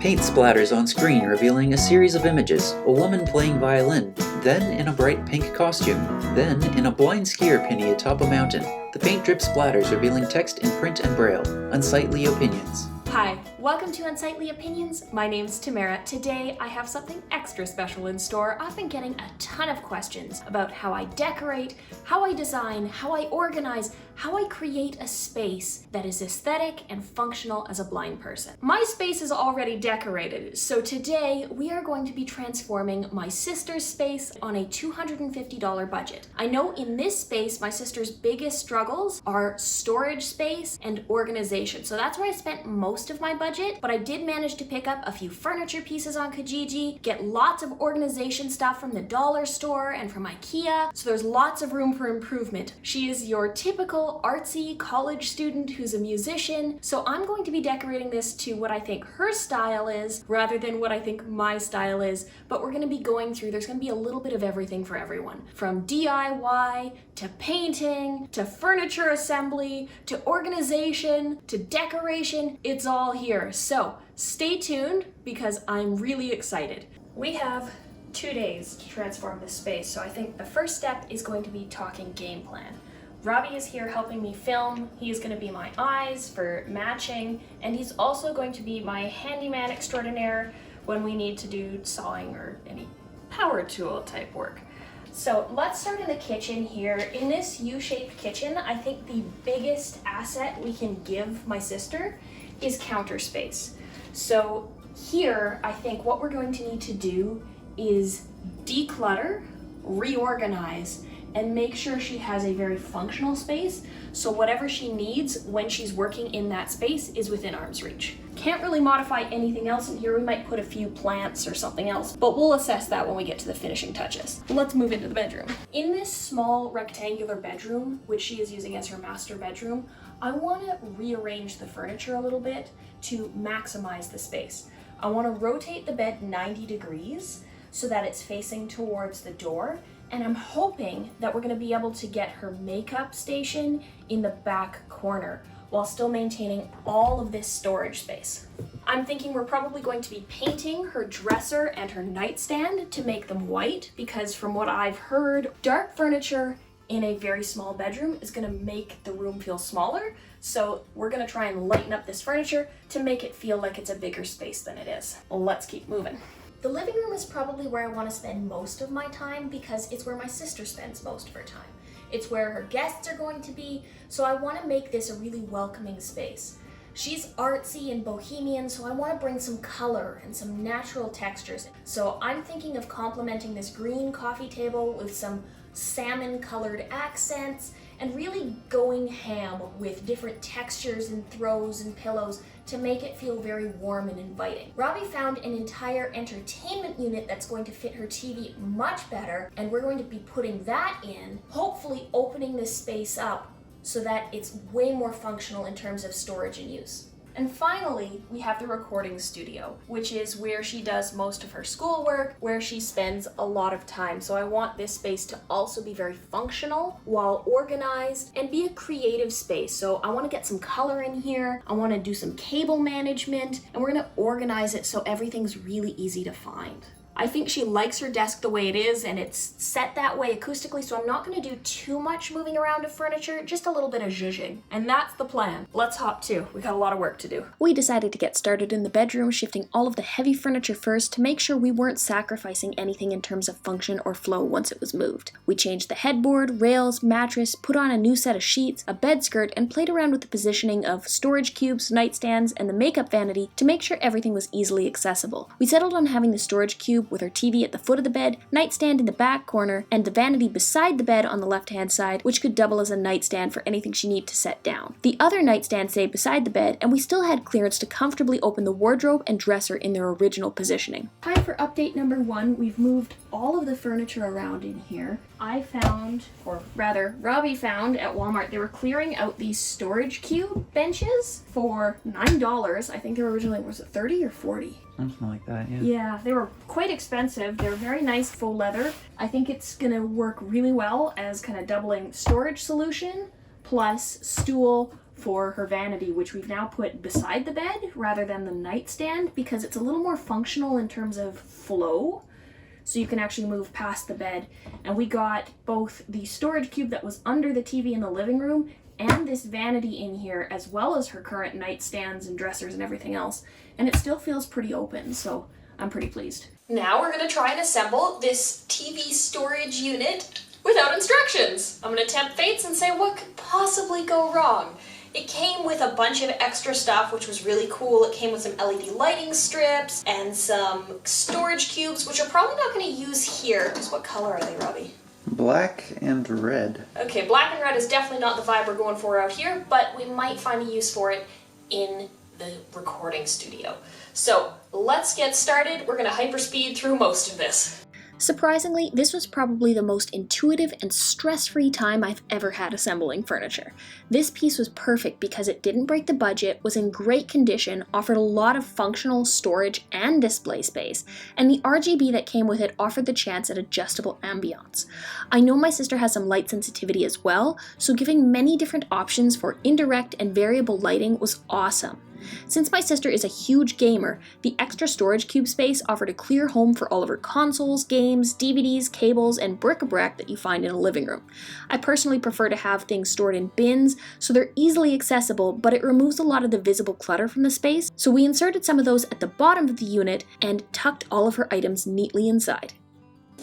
Paint splatters on screen revealing a series of images, a woman playing violin, then in a bright pink costume, then in a blind skier penny atop a mountain. The paint drip splatters revealing text in print and braille, unsightly opinions. Hi, welcome to Unsightly Opinions. My name's Tamara. Today I have something extra special in store. I've been getting a ton of questions about how I decorate, how I design, how I organize, how I create a space that is aesthetic and functional as a blind person. My space is already decorated, so today we are going to be transforming my sister's space on a $250 budget. I know in this space my sister's biggest struggles are storage space and organization, so that's where I spent most of my budget, but I did manage to pick up a few furniture pieces on Kijiji, get lots of organization stuff from the dollar store and from IKEA, so there's lots of room for improvement. She is your typical artsy college student who's a musician, so I'm going to be decorating this to what I think her style is rather than what I think my style is, but we're going to be going through, there's going to be a little bit of everything for everyone, from DIY to painting to furniture assembly to organization to decoration. It's all here, so stay tuned because I'm really excited. We have 2 days to transform this space, so I think the first step is going to be talking game plan. Robbie is here helping me film. He is going to be my eyes for matching, and he's also going to be my handyman extraordinaire when we need to do sawing or any power tool type work. So let's start in the kitchen here. In this U-shaped kitchen, I think the biggest asset we can give my sister is counter space. So here, I think what we're going to need to do is declutter, reorganize, and make sure she has a very functional space, so whatever she needs when she's working in that space is within arm's reach. Can't really modify anything else in here. We might put a few plants or something else, but we'll assess that when we get to the finishing touches. Let's move into the bedroom. In this small rectangular bedroom, which she is using as her master bedroom, I want to rearrange the furniture a little bit to maximize the space. I want to rotate the bed 90 degrees so that it's facing towards the door, and I'm hoping that we're going to be able to get her makeup station in the back corner while still maintaining all of this storage space. I'm thinking we're probably going to be painting her dresser and her nightstand to make them white, because from what I've heard, dark furniture in a very small bedroom is going to make the room feel smaller, so we're going to try and lighten up this furniture to make it feel like it's a bigger space than it is. Let's keep moving. The living room is probably where I want to spend most of my time because it's where my sister spends most of her time. It's where her guests are going to be, so I want to make this a really welcoming space. She's artsy and bohemian, so I want to bring some color and some natural textures. So I'm thinking of complementing this green coffee table with some salmon colored accents and really going ham with different textures and throws and pillows to make it feel very warm and inviting. Robbie found an entire entertainment unit that's going to fit her TV much better, and we're going to be putting that in, hopefully opening this space up so that it's way more functional in terms of storage and use. And finally, we have the recording studio, which is where she does most of her schoolwork, where she spends a lot of time. So I want this space to also be very functional while organized and be a creative space. So I want to get some color in here. I want to do some cable management, and we're going to organize it so everything's really easy to find. I think she likes her desk the way it is, and it's set that way acoustically, so I'm not going to do too much moving around of furniture, just a little bit of zhuzhing. And that's the plan. Let's hop to. We got a lot of work to do. We decided to get started in the bedroom, shifting all of the heavy furniture first to make sure we weren't sacrificing anything in terms of function or flow once it was moved. We changed the headboard, rails, mattress, put on a new set of sheets, a bed skirt, and played around with the positioning of storage cubes, nightstands, and the makeup vanity to make sure everything was easily accessible. We settled on having the storage cube with her TV at the foot of the bed, nightstand in the back corner, and the vanity beside the bed on the left-hand side, which could double as a nightstand for anything she needed to set down. The other nightstand stayed beside the bed, and we still had clearance to comfortably open the wardrobe and dresser in their original positioning. Time for update number 1. We've moved all of the furniture around in here. I found, or rather, Robbie found at Walmart, they were clearing out these storage cube benches for $9. I think they were originally, was it 30 or 40? Something like that, yeah. Yeah, they were quite expensive. They're very nice faux leather. I think it's gonna work really well as kind of doubling storage solution plus stool for her vanity, which we've now put beside the bed rather than the nightstand because it's a little more functional in terms of flow. So you can actually move past the bed. And we got both the storage cube that was under the TV in the living room and this vanity in here, as well as her current nightstands and dressers and everything else. And it still feels pretty open, so I'm pretty pleased. Now we're gonna try and assemble this TV storage unit without instructions. I'm gonna tempt fates and say what could possibly go wrong. It came with a bunch of extra stuff, which was really cool. It came with some LED lighting strips and some storage cubes, which I'm probably not going to use here. Because what color are they, Robbie? Black and red. Okay, black and red is definitely not the vibe we're going for out here, but we might find a use for it in the recording studio. So let's get started. We're going to hyperspeed through most of this. Surprisingly, this was probably the most intuitive and stress-free time I've ever had assembling furniture. This piece was perfect because it didn't break the budget, was in great condition, offered a lot of functional storage and display space, and the RGB that came with it offered the chance at adjustable ambiance. I know my sister has some light sensitivity as well, so giving many different options for indirect and variable lighting was awesome. Since my sister is a huge gamer, the extra storage cube space offered a clear home for all of her consoles, games, DVDs, cables, and bric-a-brac that you find in a living room. I personally prefer to have things stored in bins, so they're easily accessible, but it removes a lot of the visible clutter from the space, so we inserted some of those at the bottom of the unit and tucked all of her items neatly inside.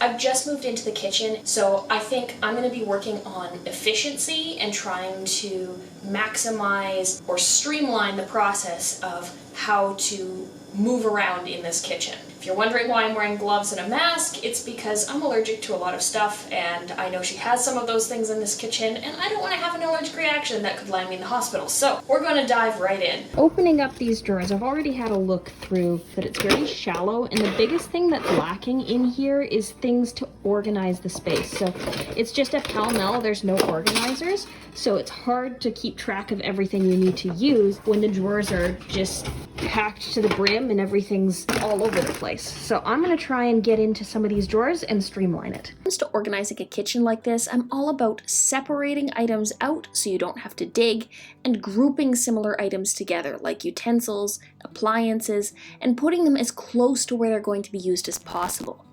I've just moved into the kitchen, so I think I'm going to be working on efficiency and trying to maximize or streamline the process of how to move around in this kitchen. If you're wondering why I'm wearing gloves and a mask, it's because I'm allergic to a lot of stuff, and I know she has some of those things in this kitchen, and I don't want to have an allergic reaction that could land me in the hospital. So we're going to dive right in. Opening up these drawers, I've already had a look through that it's very shallow, and the biggest thing that's lacking in here is things to organize the space. So it's just a pell-mell, there's no organizers, so it's hard to keep track of everything you need to use when the drawers are just packed to the brim and everything's all over the place. So I'm going to try and get into some of these drawers and streamline it. When it comes to organizing a kitchen like this, I'm all about separating items out so you don't have to dig, and grouping similar items together like utensils, appliances, and putting them as close to where they're going to be used as possible.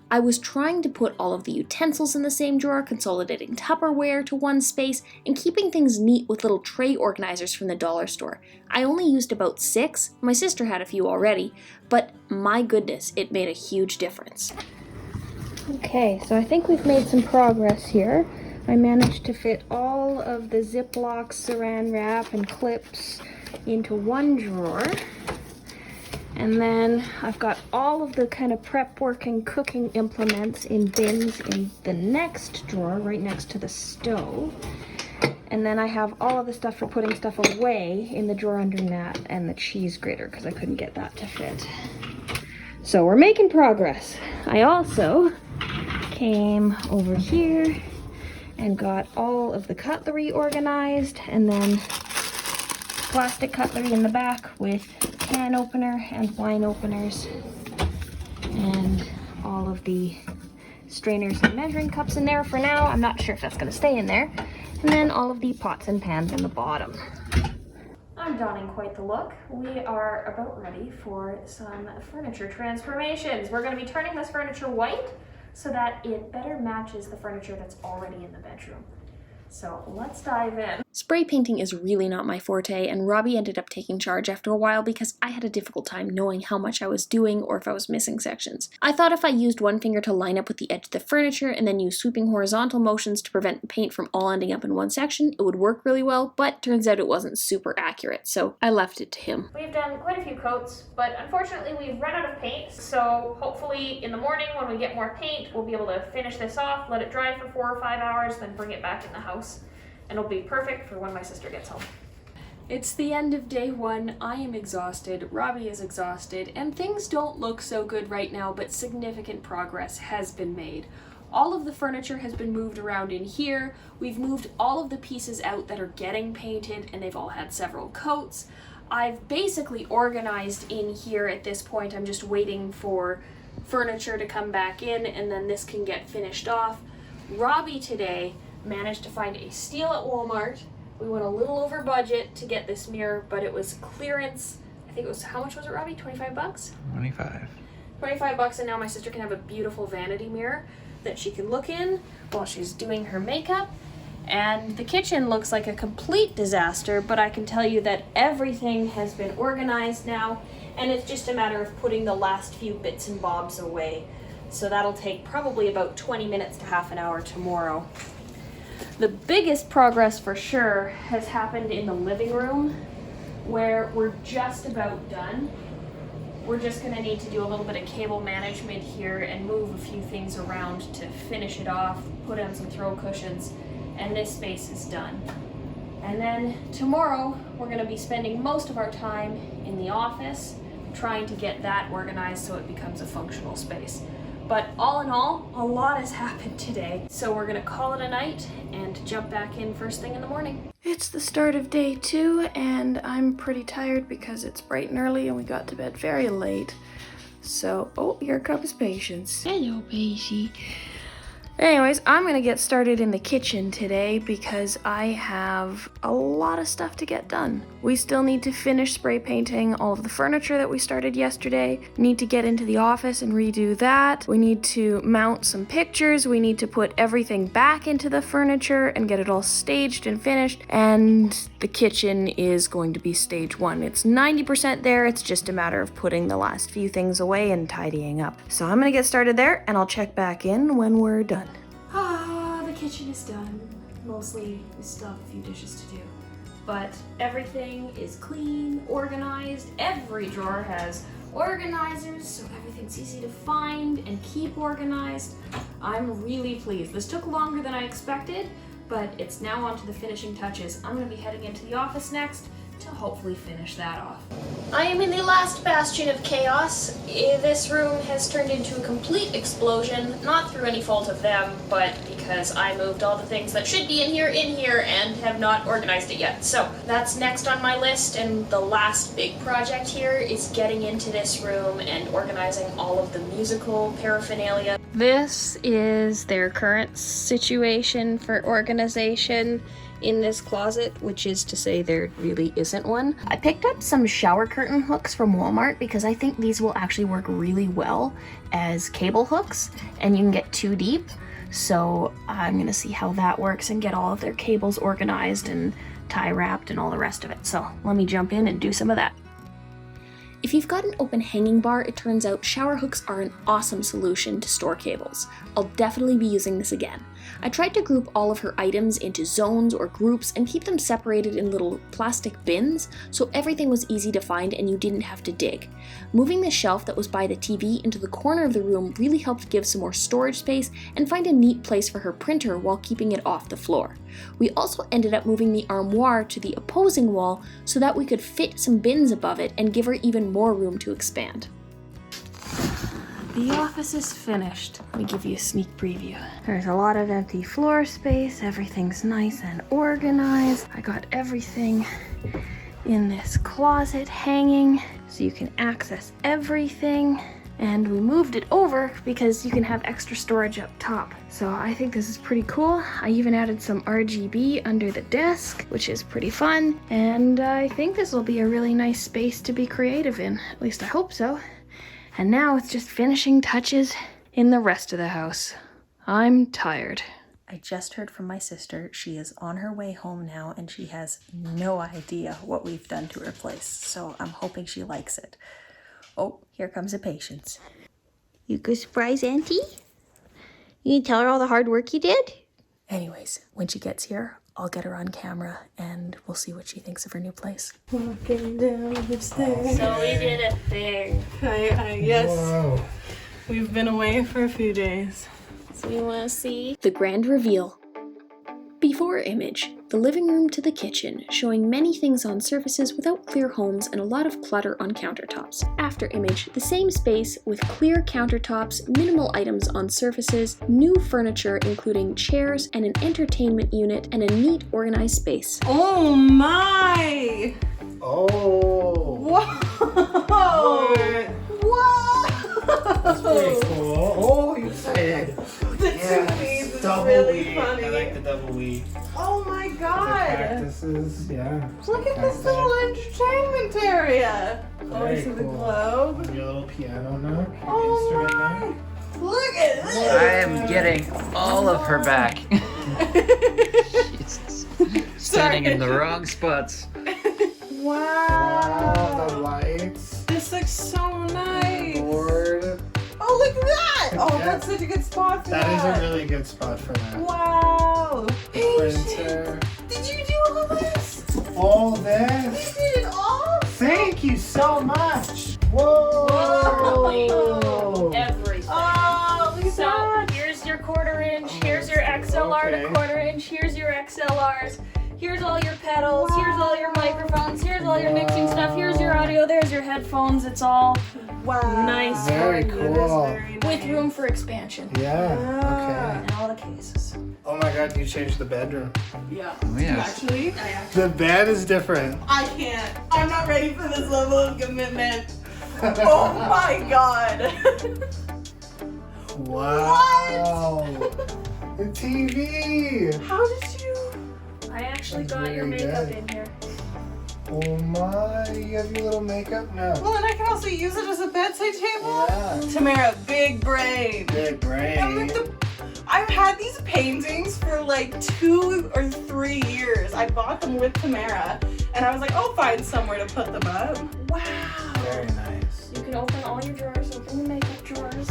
I was trying to put all of the utensils in the same drawer, consolidating Tupperware to one space, and keeping things neat with little tray organizers from the dollar store. I only used about 6, my sister had a few already, but my goodness, it made a huge difference. Okay, so I think we've made some progress here. I managed to fit all of the Ziploc, saran wrap, and clips into one drawer. And then I've got all of the kind of prep work and cooking implements in bins in the next drawer, right next to the stove. And then I have all of the stuff for putting stuff away in the drawer under that and the cheese grater, because I couldn't get that to fit. So we're making progress. I also came over here and got all of the cutlery organized, and then plastic cutlery in the back with can opener and wine openers, and all of the strainers and measuring cups in there for now. I'm not sure if that's going to stay in there. And then all of the pots and pans in the bottom. I'm donning quite the look. We are about ready for some furniture transformations. We're going to be turning this furniture white so that it better matches the furniture that's already in the bedroom. So let's dive in. Spray painting is really not my forte, and Robbie ended up taking charge after a while because I had a difficult time knowing how much I was doing or if I was missing sections. I thought if I used one finger to line up with the edge of the furniture and then use sweeping horizontal motions to prevent paint from all ending up in one section, it would work really well, but turns out it wasn't super accurate, so I left it to him. We've done quite a few coats, but unfortunately we've run out of paint, so hopefully in the morning when we get more paint, we'll be able to finish this off, let it dry for 4 or 5 hours, then bring it back in the house. And it'll be perfect for when my sister gets home. It's the end of day 1. I am exhausted, Robbie is exhausted, and things don't look so good right now, but significant progress has been made. All of the furniture has been moved around in here. We've moved all of the pieces out that are getting painted, and they've all had several coats. I've basically organized in here at this point. I'm just waiting for furniture to come back in, and then this can get finished off. Robbie today managed to find a steal at Walmart We went a little over budget to get this mirror, but it was clearance. I think it was, how much was it, Robbie? 25 bucks? 25. 25 bucks, and now my sister can have a beautiful vanity mirror that she can look in while she's doing her makeup. And the kitchen looks like a complete disaster, but I can tell you that everything has been organized now, and it's just a matter of putting the last few bits and bobs away. So that'll take probably about 20 minutes to half an hour tomorrow. The biggest progress for sure has happened in the living room, where we're just about done. We're just gonna need to do a little bit of cable management here and move a few things around to finish it off, put on some throw cushions, and this space is done. And then tomorrow, we're gonna be spending most of our time in the office, trying to get that organized so it becomes a functional space. But all in all, a lot has happened today. So we're gonna call it a night and jump back in first thing in the morning. It's the start of day 2, and I'm pretty tired because it's bright and early and we got to bed very late. So, oh, here comes Patience. Hello, Pacey. Anyways, I'm gonna get started in the kitchen today because I have a lot of stuff to get done. We still need to finish spray painting all of the furniture that we started yesterday. We need to get into the office and redo that. We need to mount some pictures. We need to put everything back into the furniture and get it all staged and finished. And the kitchen is going to be stage 1. It's 90% there. It's just a matter of putting the last few things away and tidying up. So I'm gonna get started there and I'll check back in when we're done. The kitchen is done. Mostly, we still have a few dishes to do. But everything is clean, organized. Every drawer has organizers, so everything's easy to find and keep organized. I'm really pleased. This took longer than I expected, but it's now on to the finishing touches. I'm gonna be heading into the office next to hopefully finish that off. I am in the last bastion of chaos. This room has turned into a complete explosion, not through any fault of them, but because I moved all the things that should be in here and have not organized it yet. So that's next on my list, and the last big project here is getting into this room and organizing all of the musical paraphernalia. This is their current situation for organization in this closet, which is to say there really isn't one. I picked up some shower curtain hooks from Walmart because I think these will actually work really well as cable hooks, and you can get 2 deep. So I'm gonna see how that works and get all of their cables organized and tie wrapped and all the rest of it. So let me jump in and do some of that. If you've got an open hanging bar, it turns out shower hooks are an awesome solution to store cables. I'll definitely be using this again. I tried to group all of her items into zones or groups and keep them separated in little plastic bins so everything was easy to find and you didn't have to dig. Moving the shelf that was by the TV into the corner of the room really helped give some more storage space and find a neat place for her printer while keeping it off the floor. We also ended up moving the armoire to the opposing wall so that we could fit some bins above it and give her even more room to expand. The office is finished. Let me give you a sneak preview. There's a lot of empty floor space. Everything's nice and organized. I got everything in this closet hanging so you can access everything. And we moved it over because you can have extra storage up top. So I think this is pretty cool. I even added some RGB under the desk, which is pretty fun. And I think this will be a really nice space to be creative in. At least I hope so. And now it's just finishing touches in the rest of the house. I'm tired. I just heard from my sister. She is on her way home now and she has no idea what we've done to her place. So I'm hoping she likes it. Oh, here comes a Patience. You go surprise Auntie? You tell her all the hard work you did? Anyways, when she gets here, I'll get her on camera and we'll see what she thinks of her new place. Walking down the stairs. So we did a thing. Yes. Whoa. We've been away for a few days. So you want to see the grand reveal. Before image, the living room to the kitchen, showing many things on surfaces without clear homes and a lot of clutter on countertops. After image, the same space with clear countertops, minimal items on surfaces, new furniture including chairs and an entertainment unit, and a neat organized space. Oh my! Oh. Whoa! Whoa! That's pretty cool. Oh, you excited? The two bees. double really weed. funny. I like the double weed. Oh my The god! cactuses, yeah. Look at this little entertainment area. Oh, I Very see the cool. globe. Your little piano nook, your Oh instrument my! nook. Look at this. I am getting all of her back. Jesus. Standing in the wrong spots. Wow, the Wow. lights. This looks so nice. Board. Oh, look at that! Oh, Yeah. that's such a good spot for That is that. a really good spot for that. Wow. Printer. Did you do all this? All You this. did it all? Thank you so much. Whoa. Everything. Oh, look at So that. here's your quarter inch, here's your XLR to Okay. quarter inch, here's your XLRs, here's all your pedals, here's all your microphones, here's all your mixing stuff, here's your audio, there's your headphones. It's all Wow. Nice. Very That is cool. very with nice. room for expansion. Yeah. And all the cases. Okay. Oh my God! You changed the bedroom. Yeah. Oh, yes. Actually, The bed is different. I can't. I'm not ready for this level of commitment. Oh my god. Wow. The TV. How did you? I actually That's got your really makeup good. in here. Oh my! You have your little makeup now. Well, and I can also use it as a bedside table. Yeah. Tamara, big brain. Big And brain. I've had these paintings for like 2 or 3 years. I bought them with Tamara, and I was like, I'll find somewhere to put them up. Wow. Very nice. You can open all your drawers, open your makeup drawers.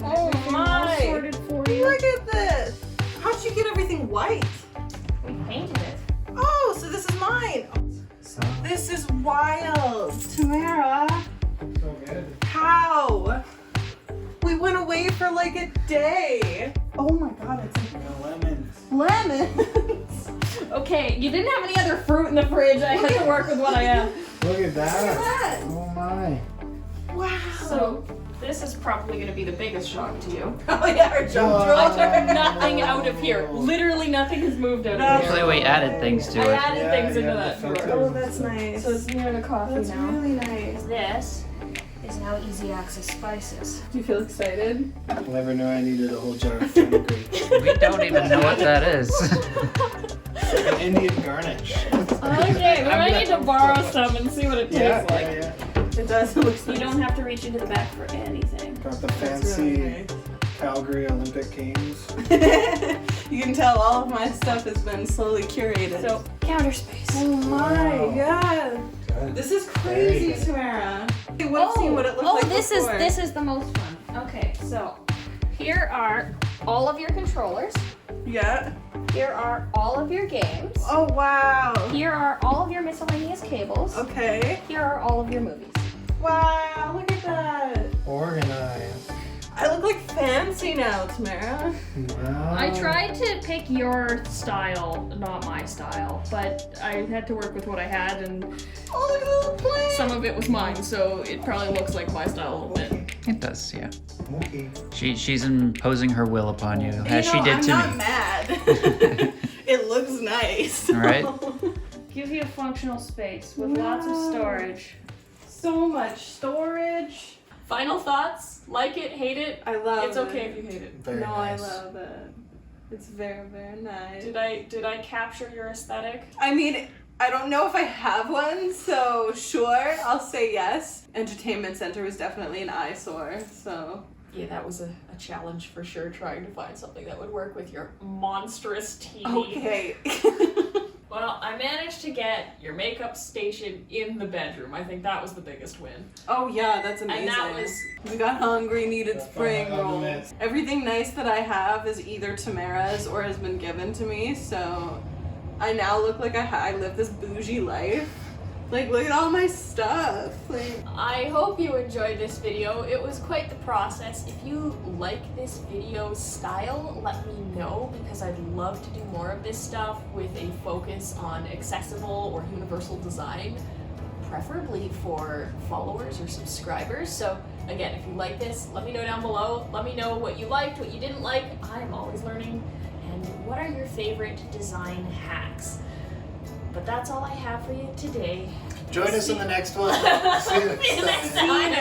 Oh Everything all my. sorted for you. Look at this. How'd you get everything white? We painted it. Oh, so this is mine. So This is wild. Tamara, good. how? We went away for like a day. Oh my god, it's like Lemons. lemons. Okay, you didn't have any other fruit in the fridge. I had to work with what I have. Look at Look at that. that. Oh my. Wow. So this is probably going to be the biggest shock to you. Oh yeah, our jump Wow. I drawer. took nothing out of here. Literally nothing has moved out of here. Actually, we added things to I it. added things into the that drawer. filters Oh, and that's stuff. nice. So it's near the coffee That's now. really nice. This is now easy access spices. Do you feel excited? Never knew I needed a whole jar of fenugreek. We don't even know what that is. An Indian garnish. Okay, we might need to borrow some and see what it tastes like. yeah. It does. It looks You nice. don't have to reach into the back for anything. Got the That's fancy really Calgary Olympic Games. nice. You can tell all of my stuff has been slowly curated. So, counter space. oh my god. Good. This is Very crazy, good. Tamara. You would have seen what it looked like this before. is the most fun. Okay, so here are all of your controllers. Yeah. Here are all of your games. Oh wow. Here are all of your miscellaneous cables. Okay. Here are all of your movies. Wow, look at that. Organized. I look like fancy now, Tamara. Wow. I tried to pick your style, not my style, but I had to work with what I had, and Oh, look at the little plane. some of it was mine, so it probably looks like my style a little bit. It does, yeah. Okay. She's imposing her will upon you, as she did I'm to not me. mad. It looks nice. All right. Gives you a functional space with lots of storage. So much storage. Final thoughts? Like it, hate it? I love It's okay if you hate it. Very no, nice. I love it. It's very, very nice. Did I capture your aesthetic? I mean, I don't know if I have one, so sure, I'll say yes. Entertainment center was definitely an eyesore, so. Yeah, that was a challenge for sure, trying to find something that would work with your monstrous TV. Okay. Well, I managed to get your makeup station in the bedroom. I think that was the biggest win. Oh yeah, that's amazing. And that was... We got hungry, needed spring on the rolls. list. Everything nice that I have is either Tamara's or has been given to me, so I now look like I live this bougie life. Like, look at all my stuff. Like, I hope you enjoyed this video. It was quite the process. If you like this video style, let me know, because I'd love to do more of this stuff with a focus on accessible or universal design, preferably for followers or subscribers. So again, if you like this, let me know down below. Let me know what you liked, what you didn't like. I'm always learning. And what are your favorite design hacks? But that's all I have for you today. Join us in the next one. See you next time. See you next time.